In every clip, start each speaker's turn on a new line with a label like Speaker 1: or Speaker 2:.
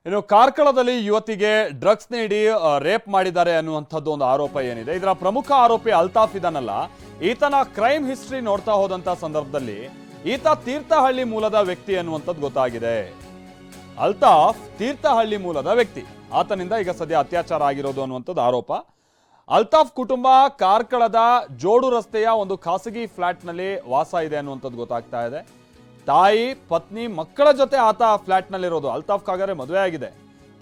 Speaker 1: ಇನ್ನು ಕಾರ್ಕಳದಲ್ಲಿ ಯುವತಿಗೆ ಡ್ರಗ್ಸ್ ನೀಡಿ ರೇಪ್ ಮಾಡಿದ್ದಾರೆ ಅನ್ನುವಂಥದ್ದು ಒಂದು ಆರೋಪ ಏನಿದೆ. ಇದರ ಪ್ರಮುಖ ಆರೋಪಿ ಅಲ್ತಾಫ್ ಇದಾನಲ್ಲ, ಈತನ ಕ್ರೈಮ್ ಹಿಸ್ಟ್ರಿ ನೋಡ್ತಾ ಹೋದಂತ ಸಂದರ್ಭದಲ್ಲಿ ಈತ ತೀರ್ಥಹಳ್ಳಿ ಮೂಲದ ವ್ಯಕ್ತಿ ಅನ್ನುವಂಥದ್ದು ಗೊತ್ತಾಗಿದೆ. ಅಲ್ತಾಫ್ ತೀರ್ಥಹಳ್ಳಿ ಮೂಲದ ವ್ಯಕ್ತಿ, ಆತನಿಂದ ಈಗ ಸದ್ಯ ಅತ್ಯಾಚಾರ ಆಗಿರೋದು ಅನ್ನುವಂಥದ್ದು ಆರೋಪ. ಅಲ್ತಾಫ್ ಕುಟುಂಬ ಕಾರ್ಕಳದ ಜೋಡು ರಸ್ತೆಯ ಒಂದು ಖಾಸಗಿ ಫ್ಲಾಟ್ನಲ್ಲಿ ವಾಸ ಇದೆ ಅನ್ನುವಂಥದ್ದು ಗೊತ್ತಾಗ್ತಾ ಇದೆ. ತಾಯಿ ಪತ್ನಿ ಮಕ್ಕಳ ಜೊತೆ ಆತ ಫ್ಲಾಟ್ನಲ್ಲಿರೋದು. ಅಲ್ತಾಫ್ ಕಾಗರೆ ಮದುವೆ ಆಗಿದೆ,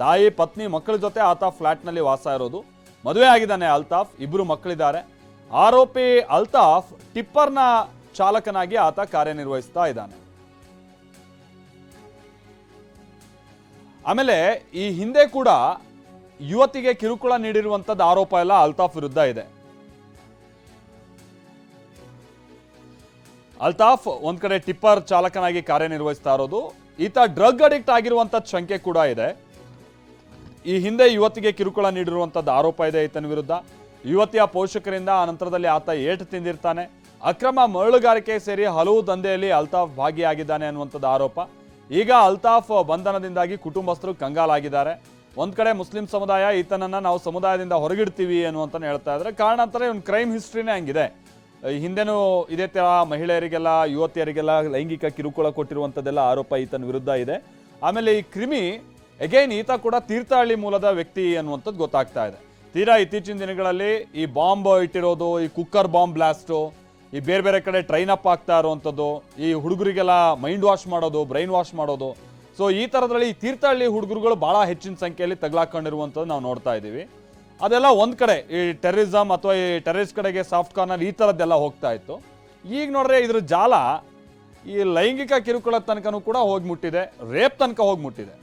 Speaker 1: ತಾಯಿ ಪತ್ನಿ ಮಕ್ಕಳ ಜೊತೆ ಆತ ಫ್ಲಾಟ್ನಲ್ಲಿ ವಾಸ ಇರೋದು. ಮದುವೆ ಆಗಿದ್ದಾನೆ ಅಲ್ತಾಫ್, ಇಬ್ಬರು ಮಕ್ಕಳಿದ್ದಾರೆ. ಆರೋಪಿ ಅಲ್ತಾಫ್ ಟಿಪ್ಪರ್ನ ಚಾಲಕನಾಗಿ ಆತ ಕಾರ್ಯನಿರ್ವಹಿಸ್ತಾ ಇದ್ದಾನೆ. ಆಮೇಲೆ ಈ ಹಿಂದೆ ಕೂಡ ಯುವತಿಗೆ ಕಿರುಕುಳ ನೀಡಿರುವಂತದ್ದು ಆರೋಪ ಎಲ್ಲ ಅಲ್ತಾಫ್ ವಿರುದ್ಧ ಇದೆ. ಅಲ್ತಾಫ್ ಒಂದ್ ಕಡೆ ಟಿಪ್ಪರ್ ಚಾಲಕನಾಗಿ ಕಾರ್ಯನಿರ್ವಹಿಸ್ತಾ ಇರೋದು. ಈತ ಡ್ರಗ್ ಅಡಿಕ್ಟ್ ಆಗಿರುವಂತದ್ದು ಶಂಕೆ ಕೂಡ ಇದೆ. ಈ ಹಿಂದೆ ಯುವತಿಗೆ ಕಿರುಕುಳ ನೀಡಿರುವಂತದ್ದು ಆರೋಪ ಇದೆ ಈತನ ವಿರುದ್ಧ. ಯುವತಿಯ ಪೋಷಕರಿಂದ ಆ ನಂತರದಲ್ಲಿ ಆತ ಏಟು ತಿಂದಿರ್ತಾನೆ. ಅಕ್ರಮ ಮರಳುಗಾರಿಕೆ ಸೇರಿ ಹಲವು ದಂಧೆಯಲ್ಲಿ ಅಲ್ತಾಫ್ ಭಾಗಿಯಾಗಿದ್ದಾನೆ ಅನ್ನುವಂಥದ್ದು ಆರೋಪ. ಈಗ ಅಲ್ತಾಫ್ ಬಂಧನದಿಂದಾಗಿ ಕುಟುಂಬಸ್ಥರು ಕಂಗಾಲಾಗಿದ್ದಾರೆ. ಒಂದ್ ಕಡೆ ಮುಸ್ಲಿಂ ಸಮುದಾಯ ಈತನನ್ನ ನಾವು ಸಮುದಾಯದಿಂದ ಹೊರಗಿಡ್ತೀವಿ ಅನ್ನುವಂತ ಹೇಳ್ತಾ ಇದ್ದಾರೆ. ಕಾರಣಾಂತರ ಇವನ್ ಕ್ರೈಮ್ ಹಿಸ್ಟ್ರಿನೇ ಹಂಗಿದೆ. ಹಿಂದೆನೂ ಇದೇ ತರ ಮಹಿಳೆಯರಿಗೆಲ್ಲ ಯುವತಿಯರಿಗೆಲ್ಲ ಲೈಂಗಿಕ ಕಿರುಕುಳ ಕೊಟ್ಟಿರುವಂಥದ್ದೆಲ್ಲ ಆರೋಪ ಈತನ ವಿರುದ್ಧ ಇದೆ. ಆಮೇಲೆ ಈ ಕ್ರಿಮಿ ಅಗೈನ್ ಈತ ಕೂಡ ತೀರ್ಥಹಳ್ಳಿ ಮೂಲದ ವ್ಯಕ್ತಿ ಅನ್ನುವಂಥದ್ದು ಗೊತ್ತಾಗ್ತಾ ಇದೆ. ತೀರಾ ಇತ್ತೀಚಿನ ದಿನಗಳಲ್ಲಿ ಈ ಬಾಂಬ್ ಇಟ್ಟಿರೋದು, ಈ ಕುಕ್ಕರ್ ಬಾಂಬ್ ಬ್ಲಾಸ್ಟು, ಈ ಬೇರೆ ಬೇರೆ ಕಡೆ ಟ್ರೈನ್ ಅಪ್ ಆಗ್ತಾ ಇರುವಂಥದ್ದು, ಈ ಹುಡುಗರಿಗೆಲ್ಲ ಮೈಂಡ್ ವಾಶ್ ಮಾಡೋದು, ಬ್ರೈನ್ ವಾಶ್ ಮಾಡೋದು. ಸೊ ಈ ಥರದ್ರಲ್ಲಿ ಈ ತೀರ್ಥಹಳ್ಳಿ ಹುಡುಗರುಗಳು ಭಾಳ ಹೆಚ್ಚಿನ ಸಂಖ್ಯೆಯಲ್ಲಿ ತಗಲಾಕೊಂಡಿರುವಂಥದ್ದು ನಾವು ನೋಡ್ತಾ ಇದ್ದೀವಿ. ಅದೆಲ್ಲ ಒಂದು ಕಡೆ ಈ ಟೆರರಿಸಮ್ ಅಥವಾ ಈ ಟೆರರಿಸ್ಟ್ ಕಡೆಗೆ ಸಾಫ್ಟ್ ಕಾರ್ನರ್ ಈ ಥರದ್ದೆಲ್ಲ ಹೋಗ್ತಾ ಇತ್ತು. ಈಗ ನೋಡ್ರೆ ಇದ್ರ ಜಾಲ ಈ ಲೈಂಗಿಕ ಕಿರುಕುಳ ತನಕನೂ ಕೂಡ ಹೋಗಿ ಮುಟ್ಟಿದೆ, ರೇಪ್ ತನಕ ಹೋಗಿ ಮುಟ್ಟಿದೆ.